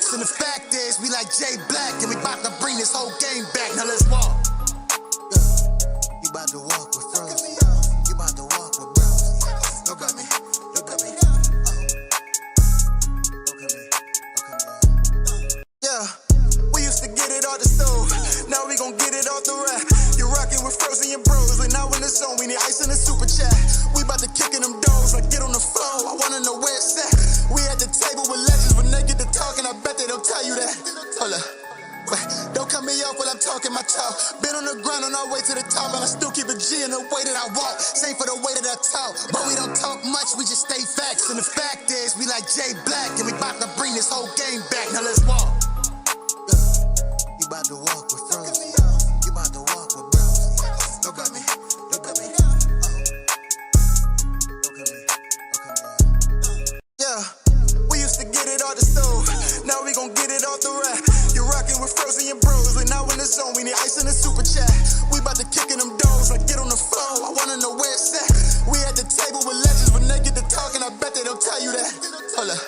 facts, and the fact is we like Jay Black, and we about to bring this whole game back. Now let's walk. You about to walk with Frozen. You about to walk with bros. Look at me. Look at me. Look at me. Yeah, we used to get it off the stove. Now we gon' get it off the rack. You're rocking with Frozen and bros. Like now in the zone, we need ice in the super chat. We about to kick in them doors. Like get on the floor. I wanna know where it's at. We at the table with legends. When they get to talking, I bet they don't tell you that. Hold up. Don't cut me off while I'm talking my talk. Been on the ground on our way to the top, and I still keep a G in the way that I walk. Same for the way that I talk, but we don't talk much, we just stay facts. And the fact is, we like Jay Black, and we about to bring this whole game back. Now let's walk. You about to walk with Frozen. You about to walk with bros. Look at me. Look at me. Look at me. Yeah, we used to get it off the stove. Now we gon' get it off the rack. You're rocking with Frozen and bros. Like now in the zone, we need ice in the super chat. We about to kick in them doors. Like get on the floor. I wanna know where it's at. We at the table with legends. When they get to talking, I bet they don't tell you that. Hold up.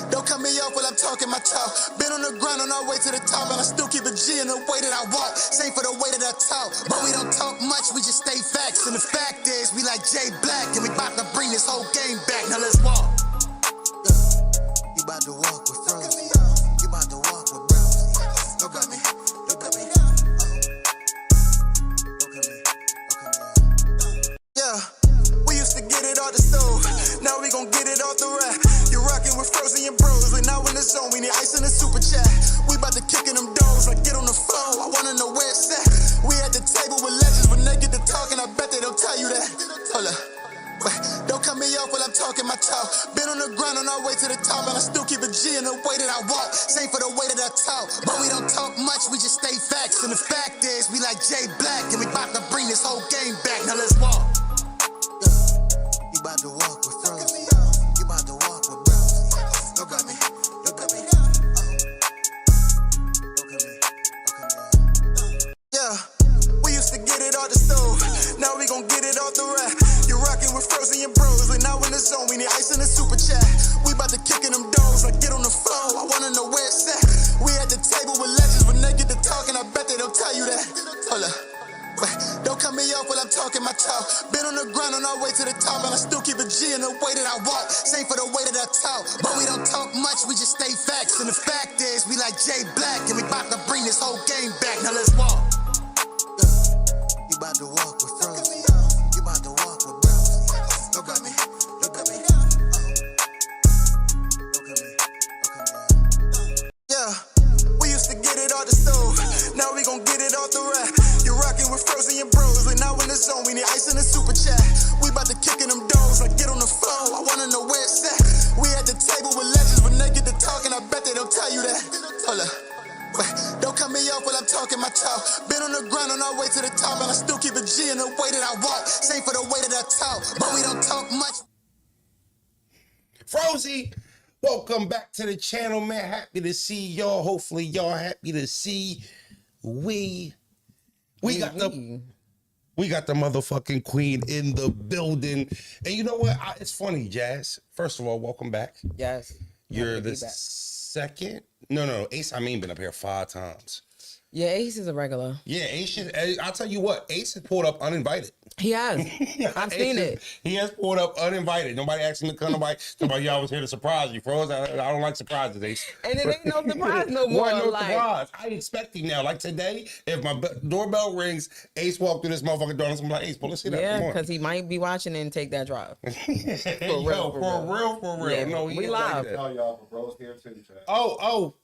Don't cut me off while I'm talking my talk. Been on the ground on our way to the top, and I still keep a G in the way that I walk. Same for the way that I talk, but we don't talk much, we just stay facts. And the fact is, we like Jay Black, and we about to bring this whole game back. Now let's walk. You about to walk with Frozen. You about to walk with bros. Look at me. Look at me. Look at me. Yeah, we used to get it off the stove. Now we gon' get it off the rack. You're rocking with Frozen and bros. Like now in the zone, we need ice in the super chat. We about to kick in them doors. Like get on the floor. I wanna know where it's at. We at the table with legends. When they get to talking, I bet they don't tell you that. Hold up. Don't cut me off while I'm talking my talk. Been on the ground on our way to the top, and I still keep a G in the way that I walk. Same for the way that I talk, but we don't talk much, we just stay facts. And the fact is, we like Jay Black, and we about to bring this whole game back. Now let's walk. You about to walk with Frozen. You about to walk with bros. Look at me. Look at me. Look at me. Yeah, we used to get it off the stove. Now we gon' get it off the rack. You're rocking with Frozen and bros. Like now in the zone, we need ice in the super chat. We about to kick in them doors. Like get on the floor. I wanna know where it's at. We at the table with legends. When they get to talking, I bet they don't tell you that. Hold up. Don't cut me off while I'm talking my talk. Been on the ground on our way to the top, and I still keep a G in the way that I walk. Same for the way that I talk, but we don't talk much, we just stay facts. And the fact is, we like Jay Black, and we about to bring this whole game back. Now let's walk. You about to walk with Frozen. You about to walk with bros. Look at me. Look at me. Look at me. Yeah, we used to get it off the stove. Now we gon' get it off the rack. You're rocking with Frozen and bros. Like now in the zone, we need ice in the super chat. We about to kick in them doors. Like get on the floor. I wanna know where it's at. We at the table with legends. When they get to talking, I bet they don't tell you that. Hold up. Don't cut me off while I'm talking my talk. Been on the ground on our way to the top, and I still keep a G in the way that I walk. Same for the way that I talk, but we don't talk much. Frozy, welcome back to the channel, man. Happy to see y'all. Hopefully y'all happy to see we got the motherfucking queen in the building. And you know what? It's funny, Jazz. First of all, welcome back. Yes. You're the second. No, Ace, been up here 5 times. Yeah, Ace is a regular. Yeah, Ace, I'll tell you what, Ace has pulled up uninvited. He has. I've seen it. He has pulled up uninvited. Nobody asked him to come. Nobody, y'all was here to surprise you, Froze. I don't like surprises, Ace. And it ain't no surprise no more. No surprise. I expect him now. Like today, if my doorbell rings, Ace walked through this motherfucking door, and I'm like, Ace, pull let's see that. Yeah, because he might be watching and take that drive. For real. Yeah, No, we live. Tell y'all, but bro's here too, chat. Oh,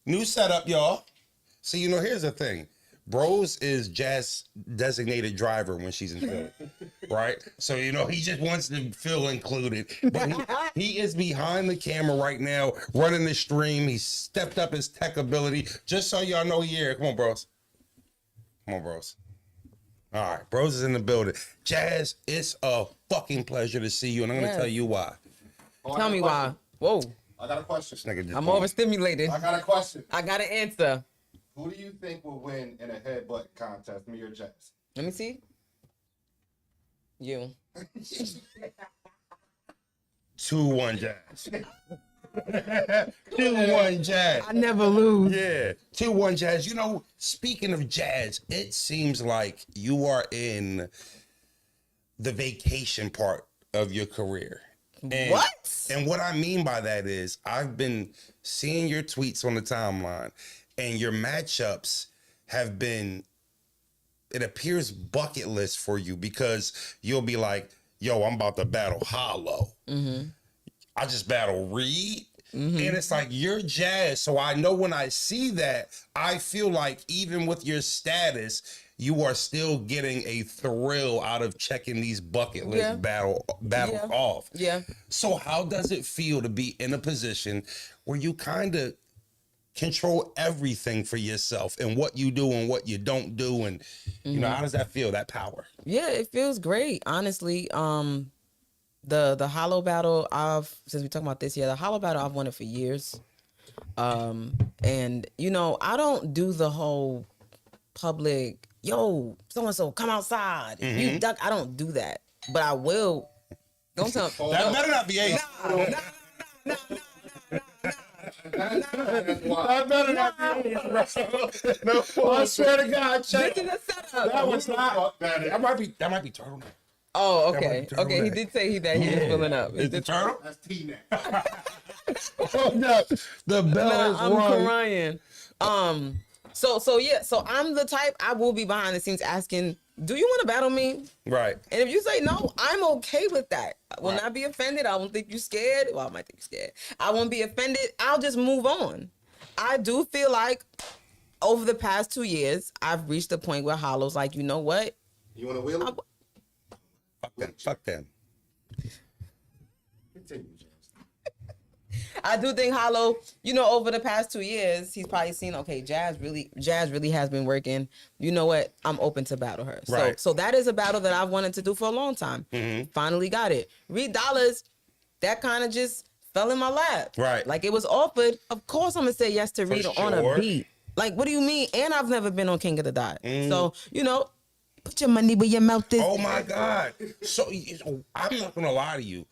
new setup, y'all. See, here's the thing. Bros is Jazz designated driver when she's in Philly, right? So, he just wants to feel included. But he is behind the camera right now, running the stream. He stepped up his tech ability. Just so y'all know he here. Come on, bros. All right, bros is in the building. Jazz, it's a fucking pleasure to see you, and I'm going to tell you why. Tell me why. Whoa. I got a question. I'm overstimulated. I got a question. I got an answer. Who do you think will win in a headbutt contest, me or Jazz? Let me see. You. 2-1 Jazz. 2-1 Jazz. I never lose. Yeah, 2-1 Jazz. You know, speaking of Jazz, it seems like you are in the vacation part of your career. And, What? And what I mean by that is I've been seeing your tweets on the timeline, and your matchups have been, it appears bucket list for you, because you'll be like, yo, I'm about to battle Hollow. I just battle Reed. And it's like, you're Jazz. So I know when I see that, I feel like even with your status, you are still getting a thrill out of checking these bucket list battles off. Yeah. So how does it feel to be in a position where you kind of control everything for yourself, and what you do and what you don't do? And, you know, how does that feel, that power? Yeah, it feels great, honestly. The Hollow battle, since we talking about this, the Hollow battle, I've won it for years. And you know, I don't do the whole public, yo, so and so come outside, you duck. I don't do that, but I will. Don't tell me. That better not be Ace. That better not be Ace. No, I swear to God, check. This is a setup. That was not. That might be turtle. Oh, That okay. might be turtle Okay, he neck. did say that he was filling up. Is the turtle? That's T-neck. Oh no, the bell is I'm rung. crying. So I'm the type, I will be behind the scenes asking, do you want to battle me? Right. And if you say no, I'm okay with that. I will not be offended. I won't think you're scared. Well, I might think you're scared. I won't be offended. I'll just move on. I do feel like over the past 2 years, I've reached a point where Hollow's like, you know what? You want to wheel it? Fuck them. Continue, James. I do think Hollow, you know, over the past 2 years, he's probably seen, okay, Jazz really has been working. You know what? I'm open to battle her. Right. So that is a battle that I've wanted to do for a long time. Finally got it. Reed Dollars, that kind of just fell in my lap. Right. Like it was offered. Of course I'm gonna say yes to Reed on sure. a beat. Like, what do you mean? And I've never been on King of the Dot. So, you know, put your money where your mouth is. Oh my God. So I'm not gonna lie to you.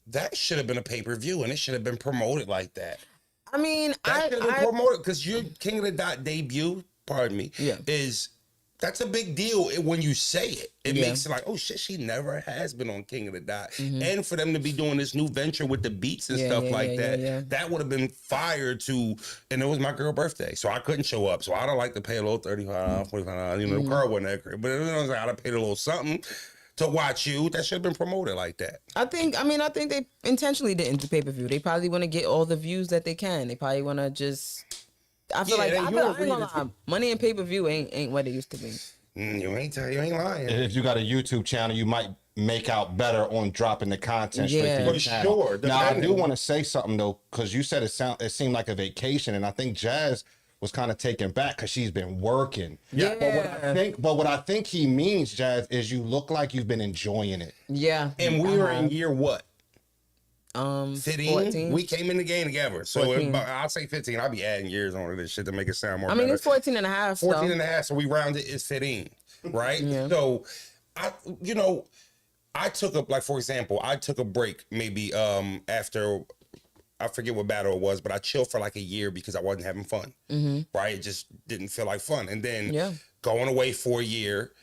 That should have been a pay-per-view, and it should have been promoted like that. I mean, That should have been promoted, because your King of the Dot debut, pardon me, Yeah. that's a big deal when you say it. It Yeah. makes it like, oh shit, she never has been on King of the Dot. And for them to be doing this new venture with the beats and stuff like that, that would have been fire to, and it was my girl's birthday, so I couldn't show up. So I don't like to pay a little $35, $45, you know, the car wasn't that great, but you know, I gotta pay a little something to watch you. That should have been promoted like that. I think they intentionally didn't do pay-per-view. They probably want to get all the views that they can. They probably want to just, I feel Yeah, like, they- I you ain't agree gonna that lie. Money in pay-per-view ain't what it used to be. You ain't lying. And if you got a YouTube channel, you might make out better on dropping the content straight Yeah. to your For channel. sure, Now, I do depending. want to say something though, because you said it seemed like a vacation, and I think Jazz was kind of taken back because she's been working. Yeah. But what I think he means, Jazz, is you look like you've been enjoying it. Yeah. And we were in year what? 15? 14. We came in the game together. So 14. I'll say 15. I'll be adding years on this shit to make it sound more I mean, better. it's 14 and a half. 14 so. and a half, so we rounded it's 15, right? Yeah. So I took a, like, for example, I took a break maybe after, I forget what battle it was, but I chilled for like a year because I wasn't having fun, right? It just didn't feel like fun. And then going away for a year,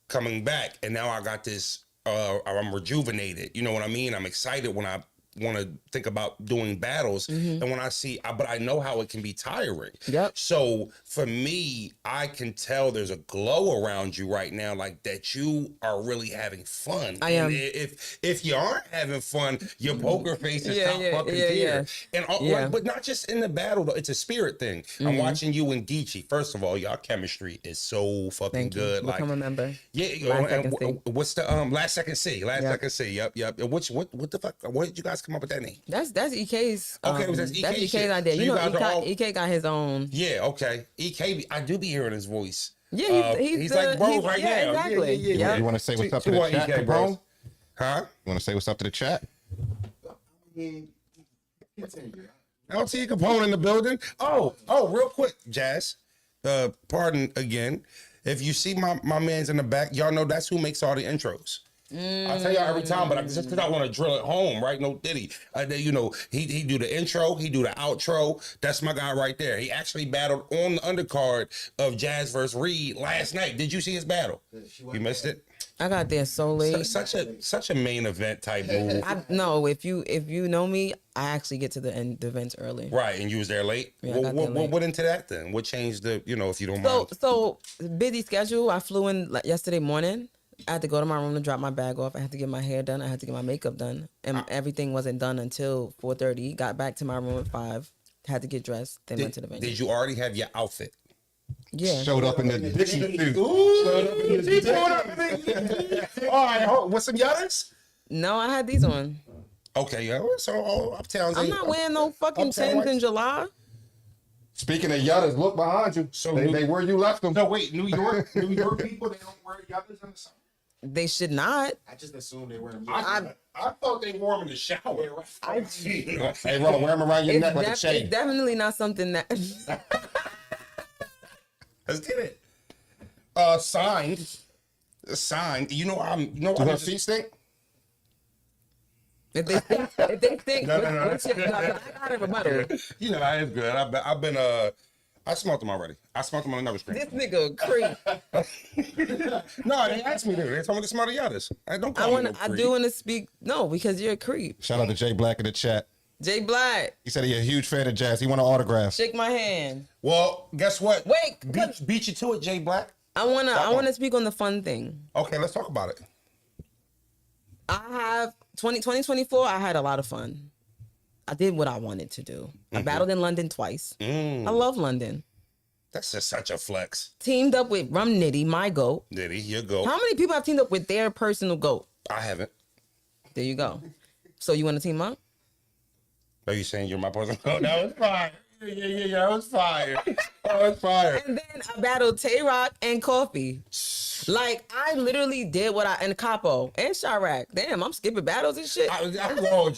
coming back, and now I got this, I'm rejuvenated. You know what I mean? I'm excited when I want to think about doing battles, and when I see, but I know how it can be tiring. Yep. So for me, I can tell there's a glow around you right now, like that you are really having fun. I am. And if you aren't having fun, your poker face is top fucking yeah. tier. And Yeah. like, but not just in the battle though. It's a spirit thing. I'm watching you and Geechee. First of all, y'all chemistry is so fucking Thank you. good. Become like, a member. yeah, Last and Second C. what's the last second C? Last second C. Yep. What the fuck? What did you guys come up with that name? That's EK's. Okay, was that that's EK EK's shit? idea. So You you know, guys are all- EK got his own. Yeah, okay. EK, I do be hearing his voice. Yeah, he's like bro right yeah, now. Exactly. Yeah. You want to say what's up to Two the on chat, EK, bro? bros. You Huh? want to say what's up to the chat? Continue. LT Capone in the building. Oh, real quick, Jazz. Pardon again. If you see my man's in the back, y'all know that's who makes all the intros. I tell y'all every time, but just because I want to drill it home, right? No Diddy. You know, he do the intro, he do the outro. That's my guy right there. He actually battled on the undercard of Jazz versus Reed last night. Did you see his battle? You missed it. I got there so late. Such a main event type move. No, if you know me, I actually get to the events early. Right, and you was there late. Yeah, I got there late. What went into that then? What changed the? You know, if you don't mind. So busy schedule. I flew in yesterday morning. I had to go to my room to drop my bag off. I had to get my hair done. I had to get my makeup done, and everything wasn't done until 4:30. Got back to my room at 5. Had to get dressed. Then went to the venue. Did you already have your outfit? Yeah. Showed up in the Dickie suit. All right, what's some yachts? No, I had these on. Okay, yeah. So Uptown's. I'm not wearing no fucking Uptown Timbs in whites. July. Speaking of yattas, look behind you. So they where you left them. No, wait, New York people, they don't wear yachtas in the summer. They should not. I just assumed they were. I thought they wore them in the shower. Hey, bro, wear them around your neck like a It's chain. definitely not something that. Let's get it. Signed. You know, Do her feet stink? If they think, No. I got a rebuttal. You know, it's good. I've been I smelled them already. I smelled them on another screen. This nigga creep. No, they asked me to. They told me to smell the yachts. I don't call me no I creep. do want to speak. No, because you're a creep. Shout out to Jay Black in the chat. Jay Black, He said he's a huge fan of Jazz. He want an autograph. shake my hand. Well, guess what? Wait, beat you to it, Jay Black. I wanna speak on the fun thing. Okay, let's talk about it. I have 2024. I had a lot of fun. I did what I wanted to do. I battled in London twice. I love London. That's just such a flex. Teamed up with Rum Nitty, my goat. Did he? You go. How many people have teamed up with their personal goat? I haven't. There you go. So you want to team up? Are you saying you're my person? Oh, that was fire. Yeah. That was fire. That was fire. And then I battled Tay Rock and Coffee. Like, I literally did what and Capo and Chirac. Damn, I'm skipping battles and shit. I'm going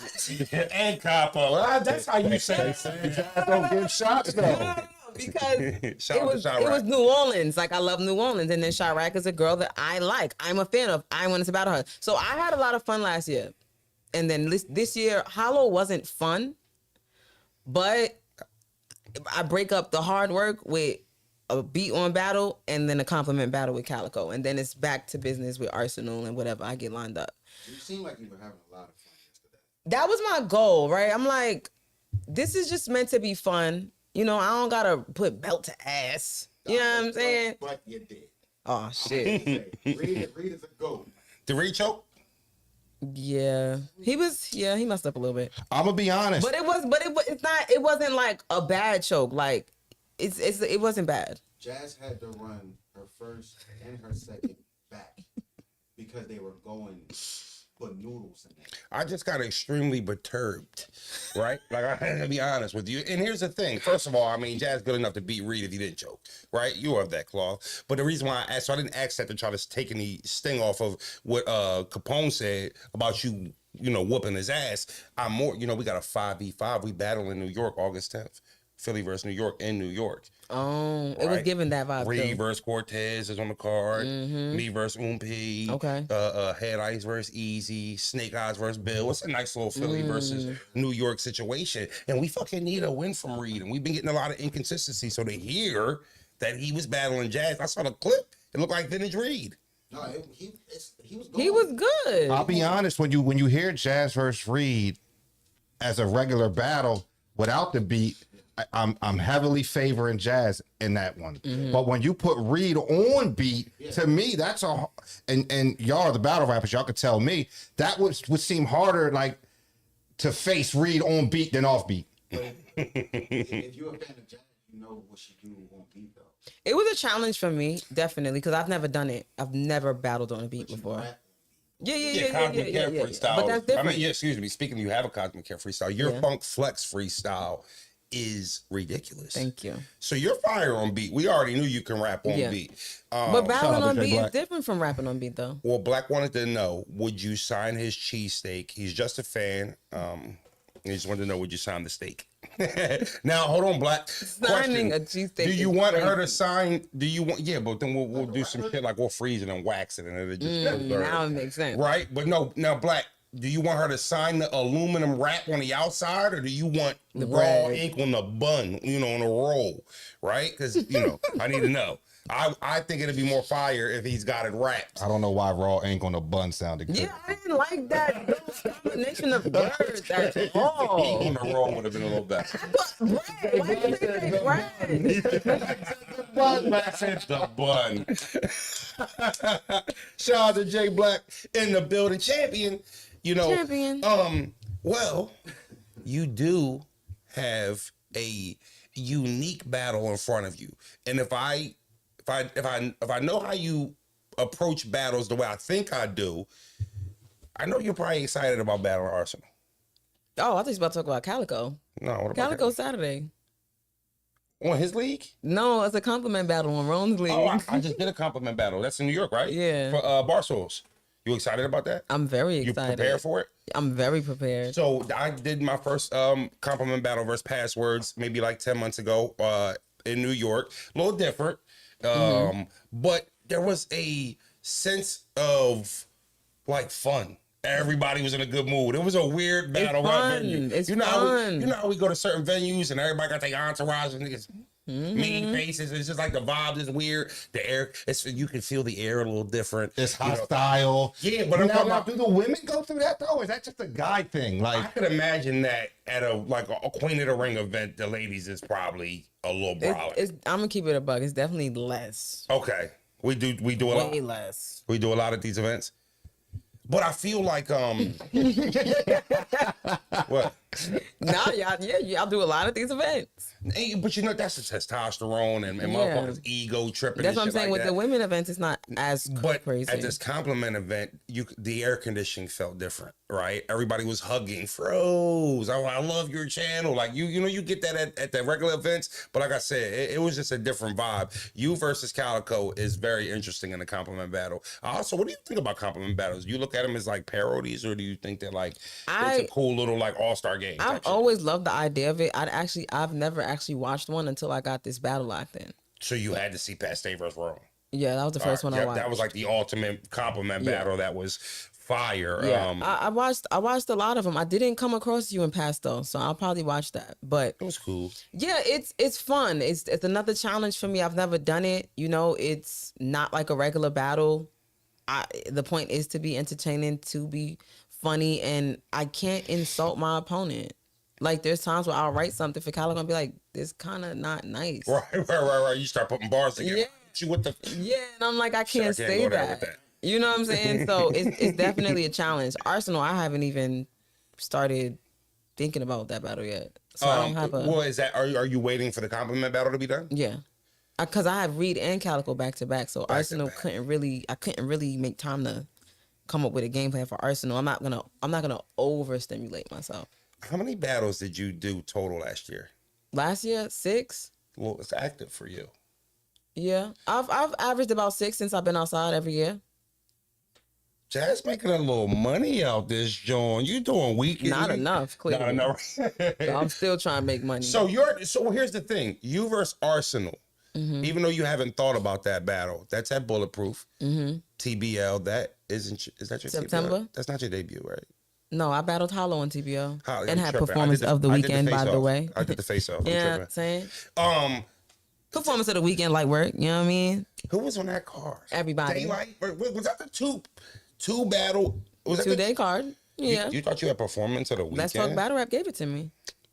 and Capo. That's how you say it. Jazz don't give shots though. No, because Shout it out to was Chirac. New Orleans. Like, I love New Orleans. And then Chirac is a girl that I like. I'm a fan of. I wanted to battle her. So I had a lot of fun last year. And then this year, Hollow wasn't fun. But I break up the hard work with a beat on battle and then a compliment battle with Calico. And then it's back to business with Arsenal and whatever I get lined up. You seem like you were having a lot of fun yesterday. That was my goal, right? I'm like, this is just meant to be fun. You know, I don't gotta put belt to ass. You know what I'm saying? But you did. Oh shit. Reed is a goat. The Reed choke? Yeah. He messed up a little bit. I'm gonna be honest. But it wasn't like a bad choke. Like it wasn't bad. Jazz had to run her first and her second back because they were going for noodles in there. I just got extremely perturbed, right? Like, I had to be honest with you. And here's the thing. First of all, I mean, Jazz good enough to beat Reed if he didn't choke, right? You are of that cloth. But the reason why I asked, so I didn't ask that to try to take any sting off of what Capone said about you know, whooping his ass. I'm more, you know, we got a 5v5. We battle in New York August 10th. Philly versus New York in New York. Oh, it was Right. giving that vibe. Reed Too. versus Cortez is on the card. Me versus Ump. Okay. Head Ice versus Easy. Snake Eyes versus Bill. It's a nice little Philly versus New York situation. And we fucking need a win from Reed. And we've been getting a lot of inconsistency. So to hear that he was battling Jazz, I saw the clip. It looked like vintage Reed. No, he was going. He was good. I'll be honest, when you hear Jazz versus Reed as a regular battle without the beat, I'm heavily favoring Jazz in that one. But when you put Reed on beat, to me that's and y'all are the battle rappers, y'all could tell me that would seem harder like to face Reed on beat than off beat. But if you're a fan of Jazz, you know what she do on beat though. It was a challenge for me, definitely, because I've never done it. I've never battled on a beat before. Rap. Yeah. Cosmic Care freestyle. But that's different. I mean, yeah, excuse me. Speaking of, you have a Cosmic Care freestyle. Your Funk Flex freestyle is ridiculous. Thank you. So you're fire on beat. We already knew you can rap on Yeah. beat. But battling out to on Jay beat is Black. different from rapping on beat, though. Well, Black wanted to know, would you sign his cheesesteak? He's just a fan. He just wanted to know, would you sign the steak? Now, hold on, Black. Signing Question. a cheesesteak. Do you want her to crazy. sign? Do you want? Yeah, but then we'll do some shit like we'll freeze it and wax it, and it'll just preserve. Now it makes sense. Right? But no, now, Black, do you want her to sign the aluminum wrap on the outside, or do you want The raw bread. ink on the bun, on the roll? Right? Because, I need to know. I think it'd be more fire if he's got it wrapped. I don't know why raw ink on the bun sounded good. Yeah, I didn't like that those combination of words at all. Ink on the roll would have been a little better. Bread. Why did they say bread? The bun. Shout out to Jay Black in the building. Champion. Champion. Well, you do have a unique battle in front of you. And if I know how you approach battles the way I think I do, I know you're probably excited about Battle Arsenal. Oh, I thought you was about to talk about Calico. No, what about Calico that? Saturday. On his league? No, it's a compliment battle on Ron's league. Oh, I just did a compliment battle. That's in New York, right? Yeah. For Barstools. You excited about that? I'm very You excited. prepared for it? I'm very prepared. So I did my first compliment battle versus passwords maybe like 10 months ago in New York. A little different. But there was a sense of like fun. Everybody was in a good mood. It was a weird battle rap venue. It's How fun. you know how we go to certain venues and everybody got their entourage and niggas mean faces. It's just like the vibe is weird. The air, you can feel the air a little different. It's hostile. Yeah, but I'm talking about. do the women go through that though? Or is that just a guy thing? I Like, could imagine that at a Queen of the Ring event, the ladies is probably a little brolic. I'm gonna keep it a buck. It's definitely less. Okay, we do a lot. Way less. We do a lot at these events, but I feel like what? Nah, y'all do a lot of these events. But that's the testosterone and Yeah. motherfuckers' ego tripping. That's and what I'm shit saying. like with that. the women events, it's not as But crazy. at this compliment event, the air conditioning felt different, right? Everybody was hugging. Froze, I love your channel. Like you get that at the regular events. But like I said, it was just a different vibe. You versus Calico is very interesting in the compliment battle. Also, what do you think about compliment battles? You look at them as like parodies, or do you think that like it's a cool little like all-star game? I've type shit? always loved the idea of it. I've never actually watched one until I got this battle locked in. So you had to see Pasteur versus Rome. Yeah, that was the first one I watched. That was like the ultimate compliment battle. That was fire. Yeah, I watched a lot of them. I didn't come across you in past though, so I'll probably watch that. But it was cool. yeah, it's fun. It's another challenge for me. I've never done it. It's not like a regular battle. The point is to be entertaining, to be funny, and I can't insult my opponent. Like there's times where I'll write something for Calico and be like, "This kind of not nice." Right. You start putting bars together. Yeah. You with the Yeah, and I'm like, I can't Shit, I can't say go there that. with that. You know what I'm saying? So it's definitely a challenge. Arsenal, I haven't even started thinking about that battle yet. So I don't have a well, is that are you waiting for the compliment battle to be done? yeah, because I have Reed and Calico back to back. So Arsenal back. couldn't really make time to come up with a game plan for Arsenal. I'm not gonna overstimulate myself. How many battles did you do total last year? Last year 6. Well, it's active for you. Yeah, I've averaged about 6 since I've been outside every year. Jazz making a little money out this joint. You doing weekend? Not enough, clearly. No. So I'm still trying to make money. So here's the thing. You versus Arsenal. Even though you haven't thought about that battle, that's at Bulletproof. TBL. That is that your September? TBL? That's not your debut, right? No, I battled Hollow on TBO Hollow, and I'm had tripping. performance of the I did weekend, by the face-off. way. I did the face off. Yeah, I'm saying performance of the weekend, light work. You know what I mean? Who was on that card? Everybody. Daylight? Was that the two battle? Was that 2-day card. Yeah. You thought you had performance of the weekend? Let's Talk Battle Rap gave it to me.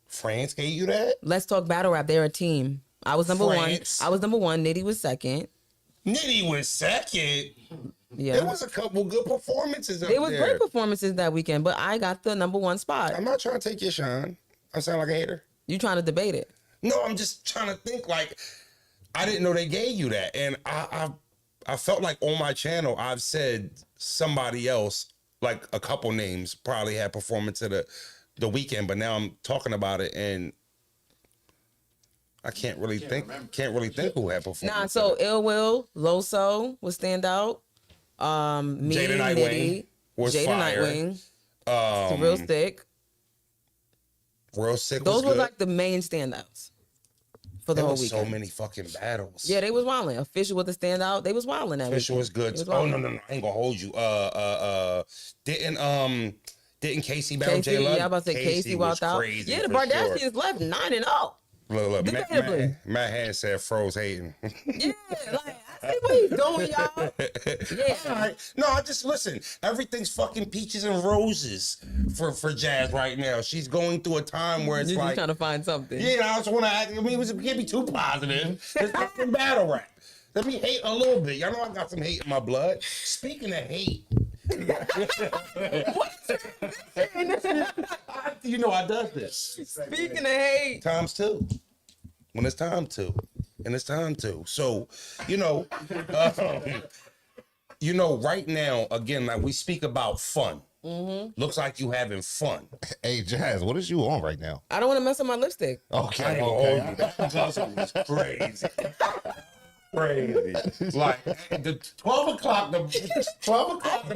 France gave you that? Let's Talk Battle Rap. They're a team. I was number France. one. I was number one. Nitty was second. Nitty was second. Yeah. There was a couple good performances up There was there. great performances that weekend, but I got the number one spot. I'm not trying to take your shine. I sound like a hater. You trying to debate it? No, I'm just trying to think like I didn't know they gave you that. And I felt like on my channel I've said somebody else, like a couple names, probably had performance of the weekend, but now I'm talking about it and I can't really think who had performance. Nah, so Ill Will, Loso was stand out. Me, Jada Nightwing Nitty, was Jada fire. Nightwing, the real stick. Real Sick Those was were good. like the main standouts for the There whole was weekend. so many fucking battles. Yeah, they was wilding. Official with the standout. They was wilding that Official was weekend. good. They was Oh no, wildin'. no, I ain't gonna hold you. Didn't Casey battle J Casey, Love? yeah, I about to say Casey was walked out. crazy. Yeah, the for sure. Bardashians left 9-0. Look, Debatably. Matt Hand said Froze hating. Yeah, like I see what he's doing, y'all. Yeah. All right. No, I just listen. Everything's fucking peaches and roses for Jazz right now. She's going through a time where it's You're just like, trying to find something. yeah, I just want to act. I mean, it can't be too positive. It's fucking battle rap. Let me hate a little bit. Y'all know I got some hate in my blood. Speaking of hate, you know I does this. Speaking of hate, Times two. When it's time to. And it's time to. So, right now, again, like we speak about fun. Mm-hmm. Looks like you having fun. Hey, Jazz, what is you on right now? I don't want to mess up my lipstick. I Okay, ain't gonna hold you. That hustle was crazy. Crazy. Like the 12 o'clock in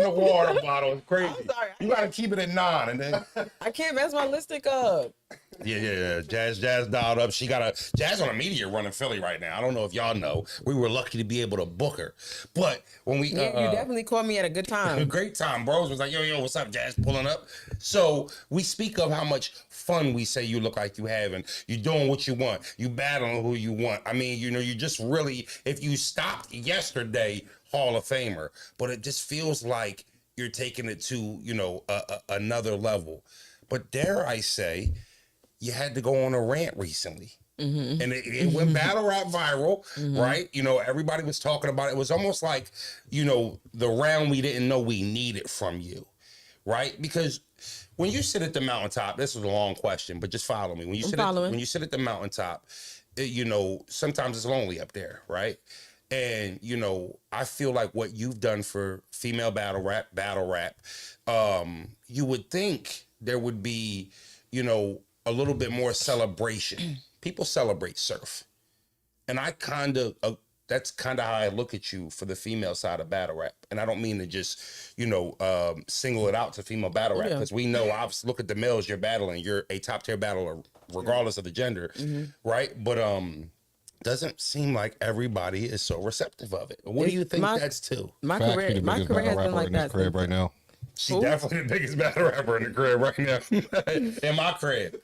the water bottle is crazy. I'm sorry. You gotta keep it at 9 and then I can't mess my lipstick up. Yeah. Jazz dialed up. Jazz on a media run in Philly right now. I don't know if y'all know. We were lucky to be able to book her. But when we You definitely caught me at a good a time. great time, bros was like, yo, what's up, Jazz? Pulling up. So we speak of how much fun we say you look like you having. You doing what you want. You battling who you want. I mean, you just really, if you stopped yesterday, Hall of Famer, but it just feels like you're taking it to, another level. But dare I say, you had to go on a rant recently. Mm-hmm. And it went battle rap viral, right? Everybody was talking about it. It was almost like, the round we didn't know we needed from you, right? Because when you sit at the mountaintop, this was a long question, but just follow me. When you sit at the mountaintop, sometimes it's lonely up there, right? And I feel like what you've done for female battle rap, you would think there would be, a little bit more celebration. People celebrate surf. And that's kind of how I look at you for the female side of battle rap. And I don't mean to just, single it out to female battle rap, because we know, obviously, look at the males you're battling. You're a top tier battler, regardless of the gender, right? But doesn't seem like everybody is so receptive of it. What do you think that's to? My Facts, career, you the my biggest career has battle been like rapper in this that. crib right now. She's definitely the biggest battle rapper in the crib right now. In my crib.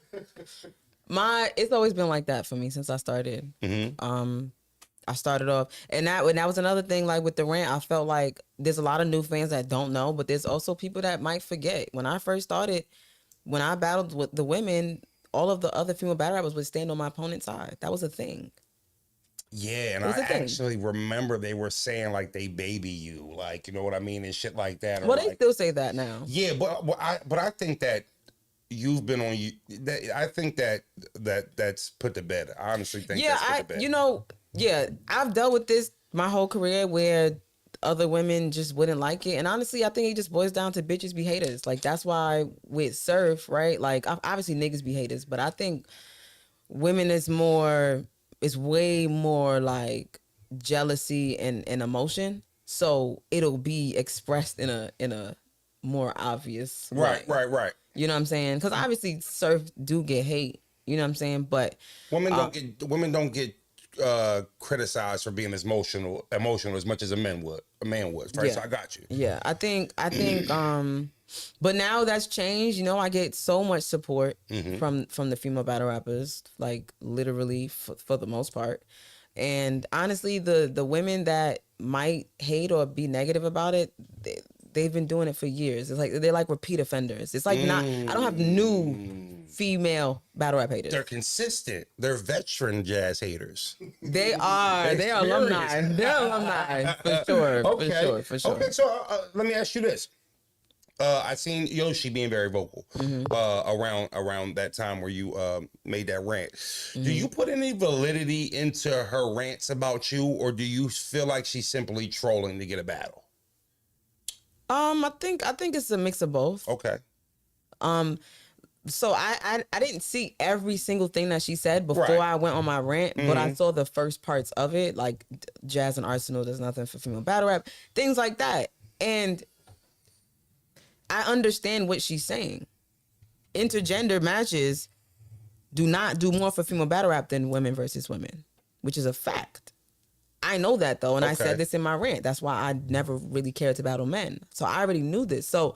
It's always been like that for me since I started. I started off, and that was another thing. Like with the rant, I felt like there's a lot of new fans that don't know, but there's also people that might forget. When I first started, when I battled with the women, all of the other female battle rappers would stand on my opponent's side. That was a thing. Yeah, and I actually remember they were saying like they baby you, like, you know what I mean, and shit like that. Well, they still say that now. Yeah, but I think that you've been on you. I think that's put to bed. I honestly think that's put to bed. I've dealt with this my whole career where other women just wouldn't like it, and honestly, I think it just boils down to bitches be haters. Like that's why with surf, right? Like obviously niggas be haters, but I think women is way more like jealousy and emotion. So it'll be expressed in a more obvious way. Right. You know what I'm saying? Because obviously surf do get hate. You know what I'm saying? But women don't get criticized for being as emotional as much as a man would. Right? Yeah. So I got you. Yeah, I think but now that's changed. I get so much support from the female battle rappers, like literally for the most part. And honestly, the women that might hate or be negative about it, they've been doing it for years. It's like they're like repeat offenders. It's like I don't have new female battle rap haters. They're consistent. They're veteran jazz haters. They are. They're alumni. They're alumni for sure. Okay. For sure. Okay. So let me ask you this. I seen Yoshi being very vocal around that time where you made that rant. Do you put any validity into her rants about you, or do you feel like she's simply trolling to get a battle? I think it's a mix of both. Okay. So I didn't see every single thing that she said before I went on my rant, but I saw the first parts of it, like Jazz and Arsenal, there's nothing for female battle rap, things like that. And I understand what she's saying. Intergender matches do not do more for female battle rap than women versus women, which is a fact. I know that though, and I Okay. said this in my rant. That's why I never really cared to battle men. So I already knew this. So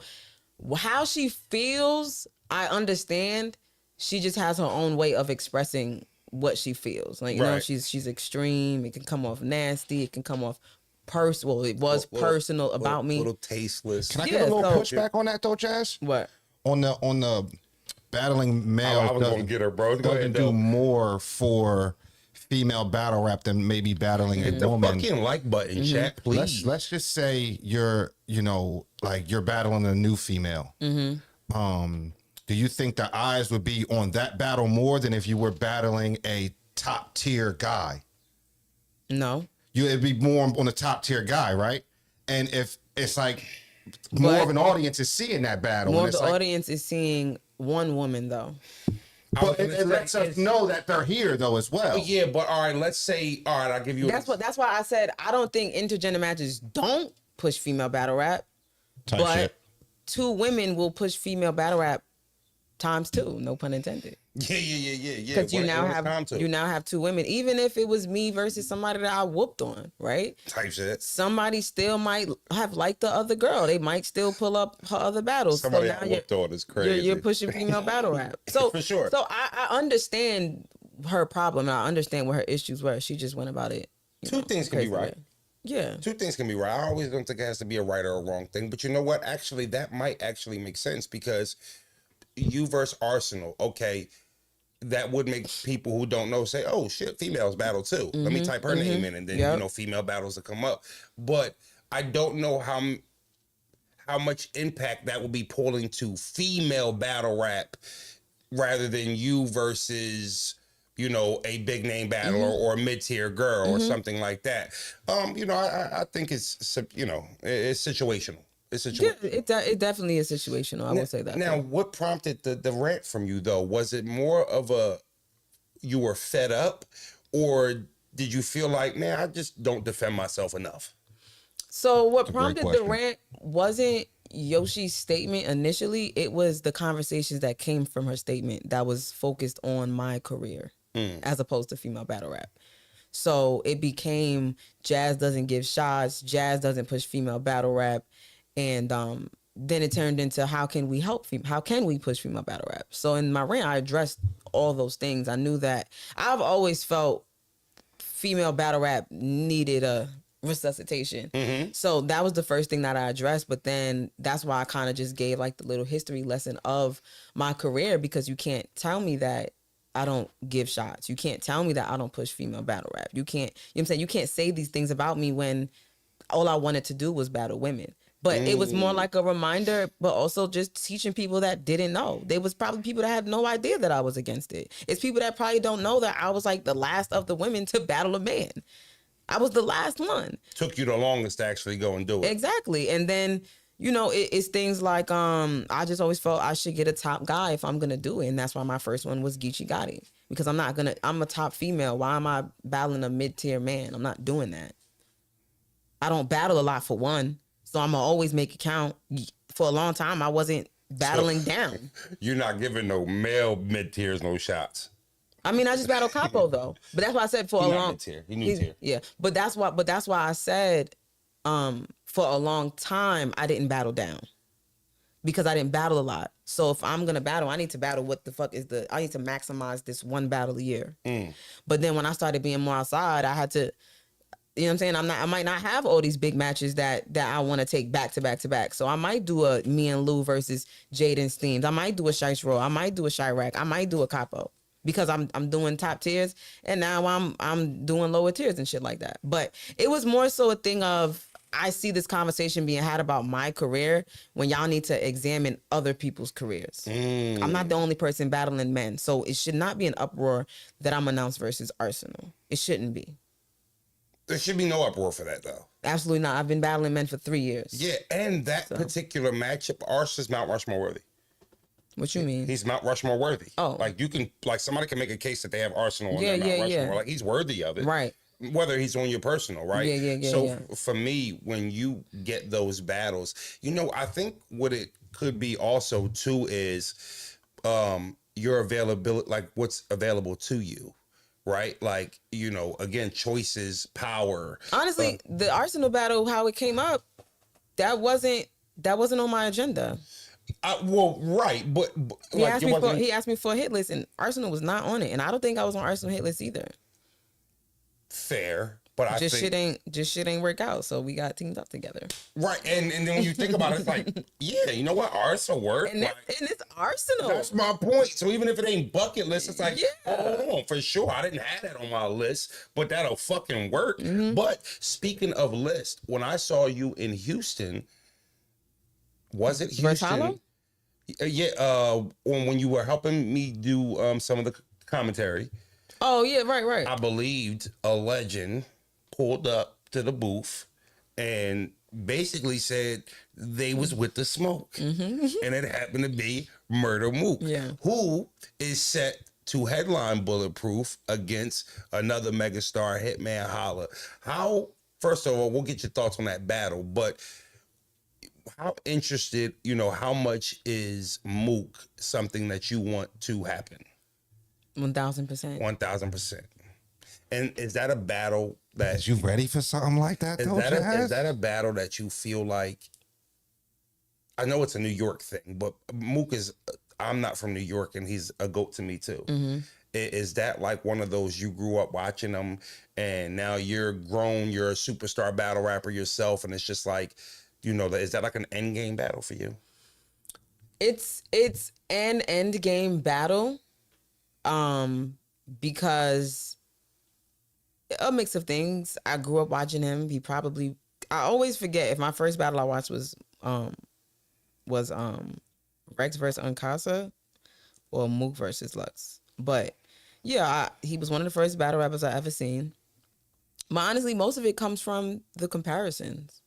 how she feels, I understand. She just has her own way of expressing what she feels. Like, you know, Right. she's extreme. It can come off nasty. It can come off personal. It was personal about me. Little tasteless. Can I Yeah, get a little so- pushback on that though, Jazz? What? On the battling male I was gonna doesn't, get her, bro. Go doesn't ahead, do though. more for female battle rap than maybe battling a Hit the woman. fucking like button, chat, please. Let's just say you're you're battling a new female. Do you think the eyes would be on that battle more than if you were battling a top tier guy? No. It'd be more on the top tier guy, right? And if it's like more But- of an audience is seeing that battle, More and of it's the like, audience is seeing one woman though. but it lets us know that they're here though as well. Yeah, but all right, let's say, all right, I'll give you. That's why I said I don't think intergender matches don't push female battle rap, Type but shit. two women will push female battle rap times two. No pun intended. Yeah. Because you When- now when it's have time to. you now have two women. Even if it was me versus somebody that I whooped on, right? Type shit. Somebody still might have liked the other girl. They might still pull up her other battles. Somebody so I now you're, whooped on is crazy. you're pushing female battle rap. So For sure. So I understand her problem. And I understand what her issues were. She just went about it. Two things can be crazy right. way. Yeah. Two things can be right. I always don't think it has to be a right or a wrong thing. But you know what? Actually, that might actually make sense because you versus Arsenal, okay, that would make people who don't know say, oh, shit, females battle too. Let me type her name in and then, Yep. you know, female battles will come up. But I don't know how much impact that will be pulling to female battle rap rather than you versus, you know, a big name battler or a mid-tier girl or something like that. You know, I think it's, you know, it's situational. It's Yeah, situational. it definitely is situational. I will say that. Now, what prompted the rant from you though? Was it more of you were fed up, or did you feel like, man, I just don't defend myself enough? So what a great prompted the question. rant wasn't Yoshi's statement initially. It was the conversations that came from her statement that was focused on my career as opposed to female battle rap. So it became Jazz doesn't give shots, Jazz doesn't push female battle rap, and then it turned into how can we help how can we push female battle rap? So in my rant, I addressed all those things. I knew that I've always felt female battle rap needed a resuscitation. So that was the first thing that I addressed. But then that's why I kind of just gave like the little history lesson of my career, because you can't tell me that I don't give shots. You can't tell me that I don't push female battle rap. You can't, you know what I'm saying? You can't say these things about me when all I wanted to do was battle women. But it was more like a reminder, but also just teaching people that didn't know. There was probably people that had no idea that I was against it. It's people that probably don't know that I was like the last of the women to battle a man. I was the last one. Took you the longest to actually go and do it. Exactly. And then, you know, it's things like I just always felt I should get a top guy if I'm gonna do it. And that's why my first one was Geechee Gotti. Because I'm a top female. Why am I battling a mid-tier man? I'm not doing that. I don't battle a lot for one. So I'm gonna always make it count. For a long time, I wasn't battling down. You're not giving no male mid-tiers no shots. I mean, I just battled Capo though. But that's why I said for He a not long mid-tier. He new tier. Yeah. But that's why I said for a long time I didn't battle down. Because I didn't battle a lot. So if I'm gonna battle, I need to battle I need to maximize this one battle a year. But then when I started being more outside, I had to, you know what I'm saying? I might not have all these big matches that I want to take back to back to back. So I might do a me and Lou versus Jaden Steams. I might do a Shice Roll. I might do a Chirac. I might do a Capo. Because I'm doing top tiers and now I'm doing lower tiers and shit like that. But it was more so a thing of I see this conversation being had about my career when y'all need to examine other people's careers. I'm not the only person battling men. So it should not be an uproar that I'm announced versus Arsenal. It shouldn't be. There should be no uproar for that though. Absolutely not. I've been battling men for 3 years. Yeah, and that particular matchup, Arse is Mount Rushmore worthy. What you mean? He's Mount Rushmore worthy. Oh. Like somebody can make a case that they have Arsenal on Yeah, their Mount yeah, Rushmore. yeah. Like he's worthy of it. Right. Whether he's on your personal, right? Yeah, So yeah. for me, when you get those battles, you know, I think what it could be also too is your availability, like what's available to you, right? Like, you know, again, choices, power. Honestly, the Arsenal battle, how it came up, that wasn't on my agenda. Well, right, but He like asked it me wasn't he asked me for a hit list, and Arsenal was not on it, and I don't think I was on Arsenal hit list either. fair. But I think Shit ain't work out, so we got teamed up together. right, and then when you think about it, it's like, yeah, you know what, Arsenal work. And, Like, and it's Arsenal. that's my point. So even if it ain't bucket list, it's like, Yeah. hold on, for sure. I didn't have that on my list, but that'll fucking work. But speaking of list, when I saw you in Houston, was it Houston? Hollow? Yeah, when you were helping me do some of the commentary, Oh yeah, right. I believed a legend pulled up to the booth and basically said they was with the smoke, and it happened to be Murder Mook, Yeah. who is set to headline Bulletproof against another megastar, Hitman Holla. How? First of all, we'll get your thoughts on that battle, but how interested, you know, how much is Mook something that you want to happen? 1000%. 1000%. And is that a battle that Is you ready for something like that, is though, that Jazz? is that a battle that you feel like? I know it's a New York thing, but Mook is. I'm not from New York, and he's a goat to me too. Is that like one of those you grew up watching them, and now you're grown, you're a superstar battle rapper yourself, and it's just like, you know, is that like an end game battle for you? It's an end game battle, because a mix of things. I grew up watching him. I always forget if my first battle I watched was Rex versus Uncasa or Mook versus Lux. But yeah, he was one of the first battle rappers I ever seen. But honestly, most of it comes from the comparisons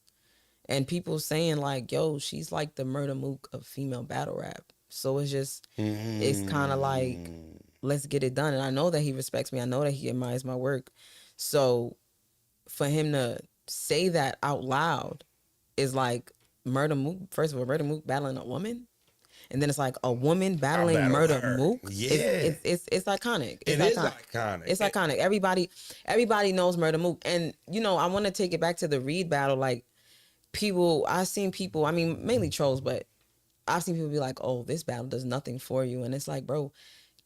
and people saying like, yo, she's like the Murder Mook of female battle rap. So it's just, it's kind of like, let's get it done. And I know that he respects me. I know that he admires my work. So for him to say that out loud is like Murder Mook. First of all, Murder Mook battling a woman. And then it's like a woman battling battle Murder her. Mook. Yeah. It's iconic. It is iconic. It's iconic. Everybody knows Murder Mook. And, you know, I want to take it back to the Reed battle. Like, I've seen people, I mean, mainly trolls, but I've seen people be like, oh, this battle does nothing for you. And it's like, bro,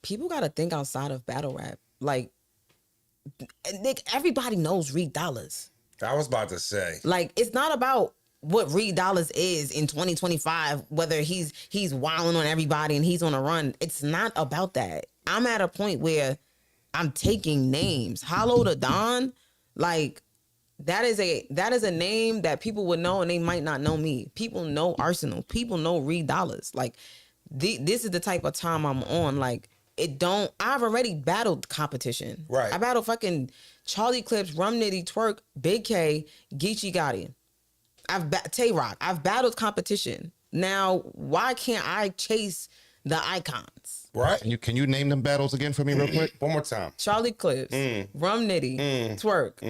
people got to think outside of battle rap. Like, Nick, everybody knows Reed Dollars. I was about to say. Like, it's not about what Reed Dollars is in 2025, whether he's wilding on everybody and he's on a run. It's not about that. I'm at a point where I'm taking names. Hollow to Don, like, that is a name that people would know and they might not know me. People know Arsenal. People know Reed Dollars. Like, this is the type of time I'm on. Like, I've already battled competition. Right. I battled fucking Charlie Clips, Rum Nitty, Twerk, Big K, Geechee Gotti. Tay-Rock. I've battled competition. Now, why can't I chase the icons? Right. Can you name them battles again for me real quick? One more time. Charlie Clips, Rum Nitty, Twerk,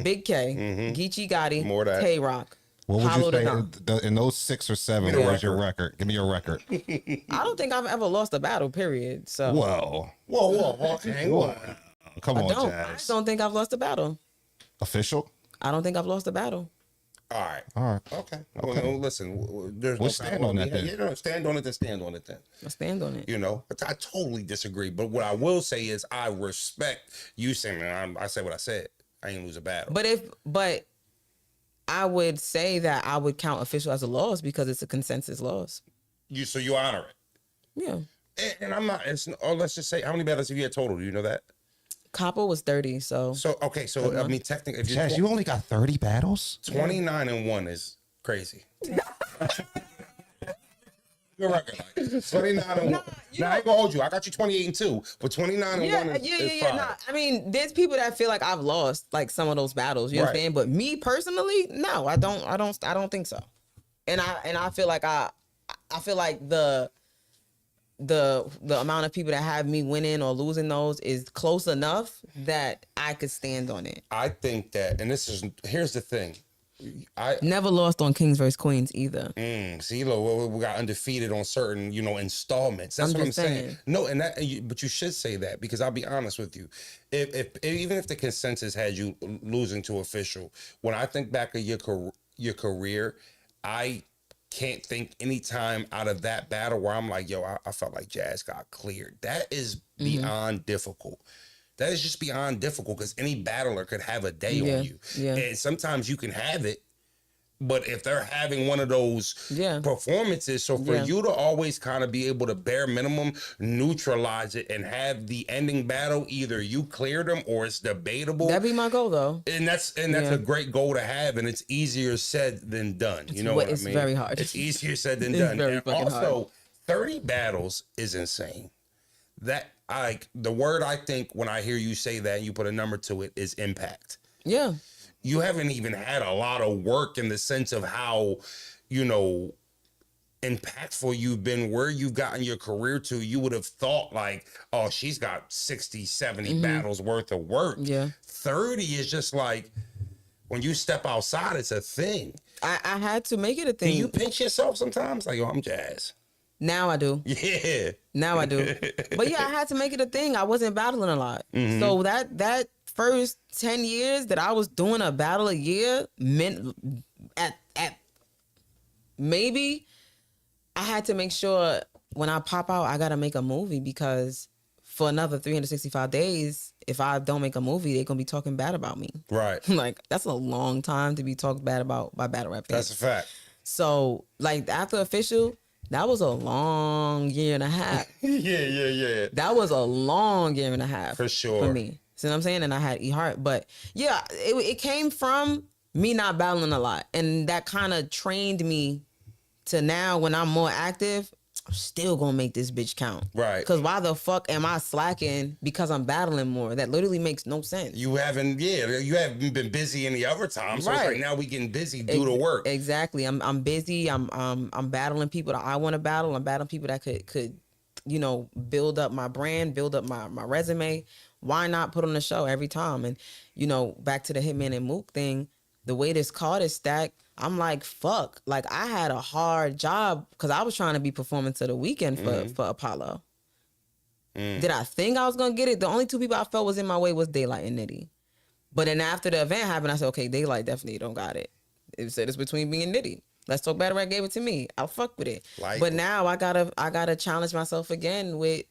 Big K, Geechee Gotti, More of that. Tay-Rock. What would Hollow you to say Don. in those 6 or 7? Give me the What was your record. record? Give me your record. I don't think I've ever lost a battle, period. So Whoa. Whoa, hang on. Come on, I Jazz. don't think I've lost a battle. Official? I don't think I've lost a battle. All right. All right. Okay. Well, listen, there's We'll no stand on that then. You know, stand on it, then stand on it then. I stand on it. You know, but I totally disagree. But what I will say is I respect you saying, man, I said what I said. I ain't lose a battle. But I would say that I would count official as a loss because it's a consensus loss. So you honor it. Yeah. And I'm not, let's just say, how many battles have you had total? Do you know that? Copper was 30, so Okay, so I mean, technically, if Jazz, you only got 30 battles? 29-1 is crazy. Good record. Like, 29-1. Now, I ain't gonna hold you. I got you 28-2, but 29-1 is fine. Nah. I mean, there's people that feel like I've lost like some of those battles. You know what I'm Right. saying? But me personally, no, I don't think so. And I feel like I feel like the amount of people that have me winning or losing those is close enough that I could stand on it. I think that, and here's the thing. I Never lost on Kings vs Queens either. see, look, we got undefeated on certain, installments. That's I'm what I'm just saying. saying. No, but you should say that because I'll be honest with you. If even if the consensus had you losing to official, when I think back of your career, I can't think any time out of that battle where I'm like, yo, I felt like Jazz got cleared. That is beyond difficult. That is just beyond difficult because any battler could have a day Yeah, on you. yeah. And sometimes you can have it, but if they're having one of those Yeah. performances, so for Yeah. you to always kind of be able to bare minimum neutralize it and have the ending battle, either you cleared them or it's debatable. That'd be my goal, though. And that's Yeah. a great goal to have, and it's easier said than done. You know what I It's mean? very hard. It's easier said than It's done. very And fucking also, hard. 30 battles is insane. That the word I think when I hear you say that and you put a number to it is impact. Yeah. You haven't even had a lot of work in the sense of how, impactful you've been, where you've gotten your career to. You would have thought like, oh, she's got 60, 70 battles worth of work. Yeah. 30 is just like, when you step outside, it's a thing. I had to make it a Do thing. you pinch yourself sometimes? Like, yo, I'm Jazz. Now I do. Yeah. Now I do. But yeah, I had to make it a thing. I wasn't battling a lot. So that first 10 years that I was doing a battle a year meant at maybe I had to make sure when I pop out, I got to make a movie because for another 365 days, if I don't make a movie, they're going to be talking bad about me. Right. Like, that's a long time to be talked bad about by battle rap fans. That's a fact. So, like, after official, that was a long year and a half. Yeah. That was a long year and a half. For sure. For me. See what I'm saying? And I had E-Heart. But yeah, it came from me not battling a lot. And that kind of trained me to now when I'm more active, I'm still going to make this bitch count. Right. Because why the fuck am I slacking because I'm battling more? That literally makes no sense. You haven't been busy any other time. So it's Right. like now we getting busy due to work. Exactly. I'm busy. I'm battling people that I want to battle. I'm battling people that could build up my brand, build up my resume. Why not put on a show every time? And back to the Hitman and Mook thing, the way this card is stacked, I'm like, fuck. Like, I had a hard job because I was trying to be performing to the weekend for Apollo. Did I think I was gonna get it? The only two people I felt was in my way was Daylight and Nitty. But then after the event happened, I said, okay, Daylight definitely don't got it. It said it's between me and Nitty. Let's Talk Battle Rap gave it to me. I'll fuck with it. But now I gotta challenge myself again with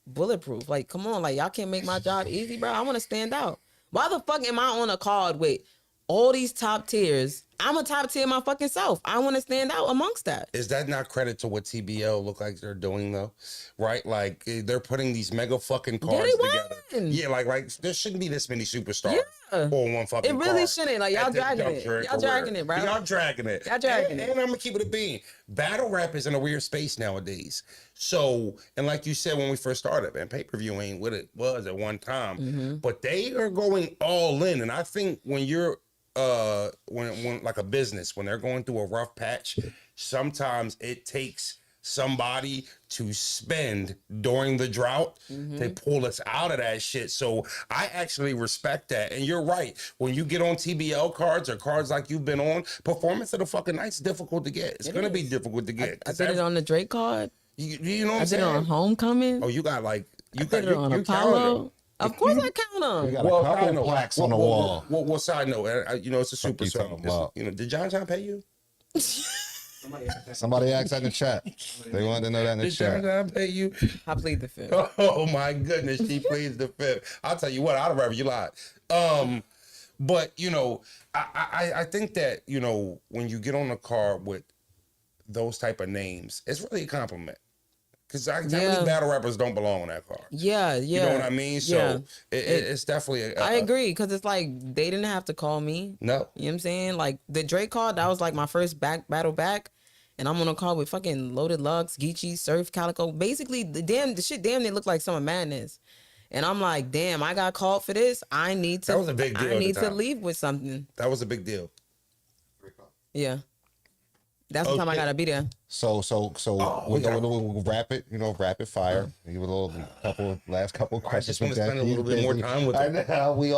Bulletproof. Like, come on, like, y'all can't make my job easy, bro. I want to stand out. Why the fuck am I on a card with all these top tiers? I'm a top tier my fucking self. I want to stand out amongst that. Is that not credit to what TBL look like they're doing though? Right? Like they're putting these mega fucking cards together. won. Yeah, like there shouldn't be this many superstars Yeah. on one fucking It really card shouldn't. Like, y'all at this dragging it. juncture in Y'all career. dragging it, bro. Y'all dragging it. Y'all dragging it. And I'm gonna keep it a bean. Battle rap is in a weird space nowadays. So, and like you said when we first started, man, pay-per-view ain't what it was at one time. But they are going all in. And I think when you're when like a business, when they're going through a rough patch, sometimes it takes somebody to spend during the drought to pull us out of that shit. So I actually respect that. And you're right. When you get on TBL cards or cards like you've been on, performance of the fucking night's difficult to get. It's gonna be difficult to get. I did it on the Drake card. You know what I I'm did saying? it on Homecoming. Oh, you got like I did it on Apollo. Of course I count them. We got a couple plaques on the wall. Well, side note, it's a super you song. talking about? Did John pay you? Somebody asked that in the chat. They wanted to know that in the Did John chat. pay you? I plead the fifth. Oh my goodness, she pleads the fifth. I'll tell you what, I'd rather you lied. But I think that when you get on the card with those type of names, it's really a compliment. Because how many battle rappers don't belong on that card? Yeah. You know what I mean? So Yeah. it's definitely. I agree, because it's like they didn't have to call me. No. You know what I'm saying? Like the Drake card, that was like my first battle back. And I'm on a call with fucking Loaded Lux, Geechee, Surf, Calico. Basically, the shit damn near looked like Summer Madness. And I'm like, damn, I got called for this. I need to. That was a big deal I at the need to time. leave with something. That was a big deal. Yeah. That's the time I gotta be there. So we we'll wrap it, rapid fire. You have a little last couple I questions. just want to with spend a Jess. little bit She's more busy. time with I her. know, we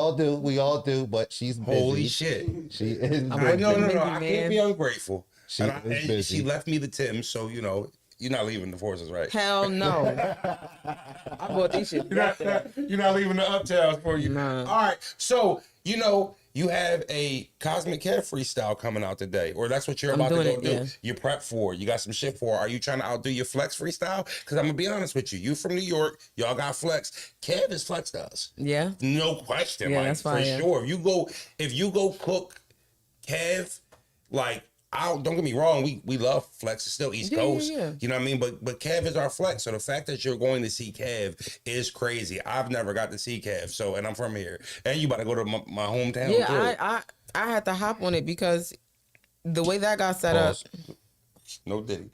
all do, but she's busy. Holy shit. She is I'm busy. No, busy, I man. can't be ungrateful. She And is busy. she left me the Tim, so you're not leaving the forces, right? Hell no. I bought these shit. You're not leaving the uptowns for you. Nah. All right. So, you have a Cosmic Care freestyle coming out today, or that's what you're I'm about to doing go it, do. yeah. You prep for it. You got some shit for it. Are you trying to outdo your Flex freestyle? Because I'm going to be honest with you. You from New York. Y'all got Flex. Kev is Flex does. Yeah. No question. Yeah, like, that's for fine, yeah. sure. If you go cook Kev, like, don't get me wrong, we love Flex. It's still East Coast. Yeah. You know what I mean? But Kev is our Flex. So the fact that you're going to see Kev is crazy. I've never got to see Kev. And I'm from here. And you about to go to my hometown Yeah, too. I had to hop on it because the way that got set up. No Diddy.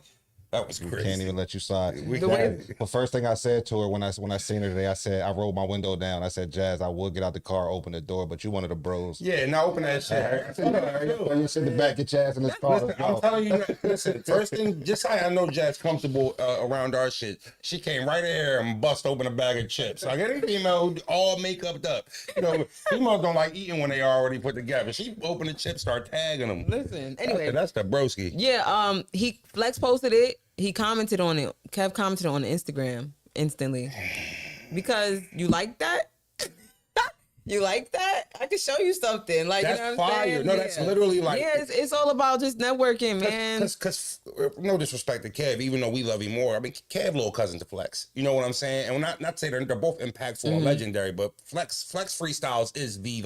That was crazy. Can't even let you slide. The way- The first thing I said to her when I seen her today, I said, I rolled my window down. I said, Jazz, I would get out the car, open the door, but you one of the bros. Yeah, now open that shit. I said, you sit in the back, get your ass in this car. Listen, I'm telling you, listen, first thing, just how I know Jazz comfortable around our shit, she came right in here and bust open a bag of chips. Like any female, all makeup up. Females don't like eating when they already put together. She opened the chips, start tagging them. Listen, anyway. That's the broski. Yeah, he Flex posted it. He commented on it. Kev commented on Instagram instantly. Because you like that? You like that? I can show you something. Like, That's you know what I'm fire. saying? No, that's literally like. Yeah, it's all about just networking, man. Because no disrespect to Kev, even though we love him more. I mean, Kev little cousin to Flex. You know what I'm saying? And we're not to say they're both impactful and legendary, but Flex freestyles is the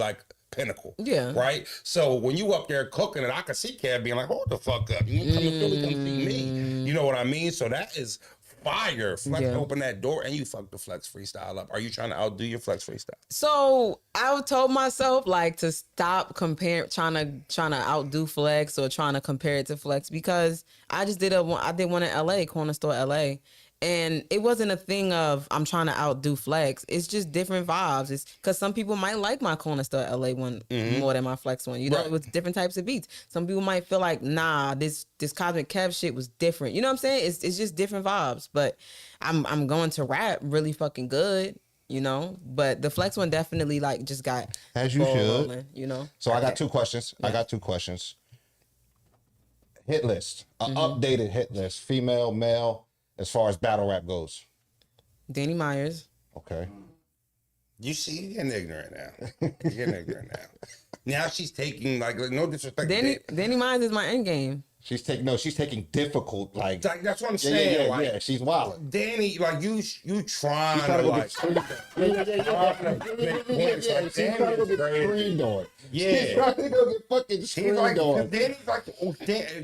pinnacle. Yeah. Right? So when you up there cooking it, I can see Kev being like, hold the fuck up. You come to Philly, come see me. You know what I mean? So that is fire. Flex open that door and you fuck the Flex freestyle up. Are you trying to outdo your Flex freestyle? So I told myself to stop trying to outdo Flex or trying to compare it to Flex because I just did one in LA, Corner Store LA. And it wasn't a thing of I'm trying to outdo Flex. It's just different vibes. It's because some people might like my Corner Store LA one more than my Flex one. Right. With different types of beats. Some people might feel like, nah, this Cosmic Kev shit was different. You know what I'm saying? It's just different vibes. But I'm going to rap really fucking good. But the Flex one definitely just got As you ball should. rolling, So I got two questions. Hit list. An updated hit list. Female, male, as far as battle rap goes. Danny Myers. Okay. You see, you're getting ignorant now. You're getting ignorant now. Now she's taking no disrespect. Danny Myers is my end game. She's taking difficult That's what I'm saying. Yeah, she's wild. Danny, you trying She's trying to go to get screened on. Yeah. She's trying to go get fucking screened on Danny's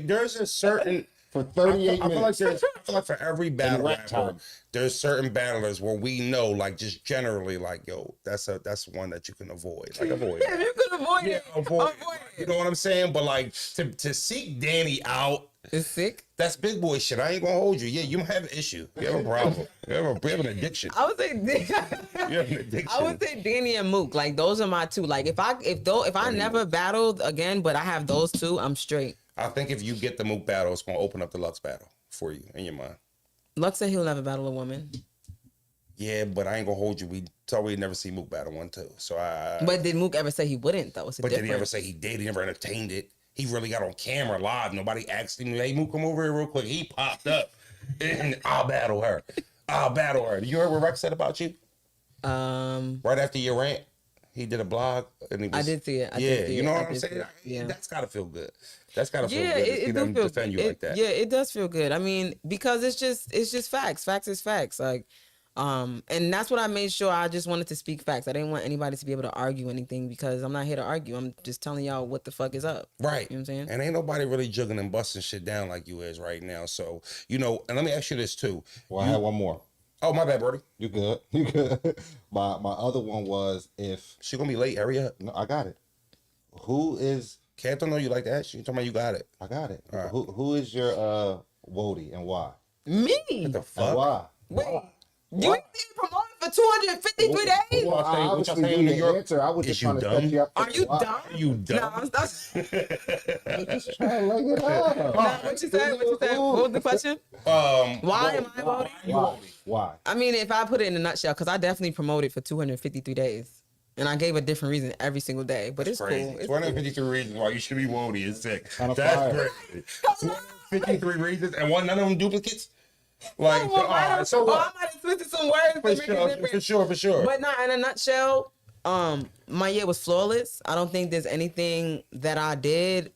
there's a certain for 38 I minutes. feel like for every battle rap rapper, time. there's certain battlers where we know, just generally, yo, that's one that you can avoid. Avoid. Yeah, you could avoid it. Avoid. You know what I'm saying? But to seek Danny out, It's sick. that's big boy shit. I ain't gonna hold you. Yeah, you have an issue. You have a problem. You have an addiction. I would say You have an addiction. I would say Danny and Mook. Those are my two. If I never battled again, but I have those two, I'm straight. I think if you get the Mook battle, it's gonna open up the Lux battle for you in your mind. Lux said he'll never battle a woman. Yeah, but I ain't gonna hold you. We thought we'd never see Mook battle one too. So But did Mook ever say he wouldn't though? But did he ever say he did? He never entertained it. He really got on camera live. Nobody asked him, hey, Mook, come over here real quick. He popped up. And I'll battle her. You heard what Rex said about you? Right after your rant, he did a blog. And I did see it. You know what I'm saying? Yeah. That's gotta feel good. That's gotta feel Yeah, good to see it them do feel defend you like that. Yeah, it does feel good. I mean, because it's just facts. Facts is facts. And that's what I made sure. I just wanted to speak facts. I didn't want anybody to be able to argue anything because I'm not here to argue. I'm just telling y'all what the fuck is up. Right. You know what I'm saying? And ain't nobody really juggling and busting shit down like you is right now. So, and let me ask you this too. Well, I had one more. Oh, my bad, Brody. You good? You good? My other one was if She gonna be late. Hurry up. no, I got it. Who is? Can't know you like that. She talking about you got it. I got it. All right. Who is your Wody and why? Me? What the And fuck? why? Wait. You ain't even promoting for 253 days? Well, What y'all obviously say you in New the York? answer. I was Is just you trying to dumb? set you up. Are you dumb? You dumb? No, I'm not. I'm just trying to lay it up. What you said? What you said? What was the question? Why am I voting? Why? I mean, if I put it in a nutshell, because I definitely promoted for 253 days. And I gave a different reason every single day. But it's Crazy. cool. It's 253 reasons why you should be woody and sick. Kinda That's fire. crazy. 253 reasons and none of them duplicates. Like, Well, I so what? might have twisted some words to make it different. For sure. But not in a nutshell, my year was flawless. I don't think there's anything that I did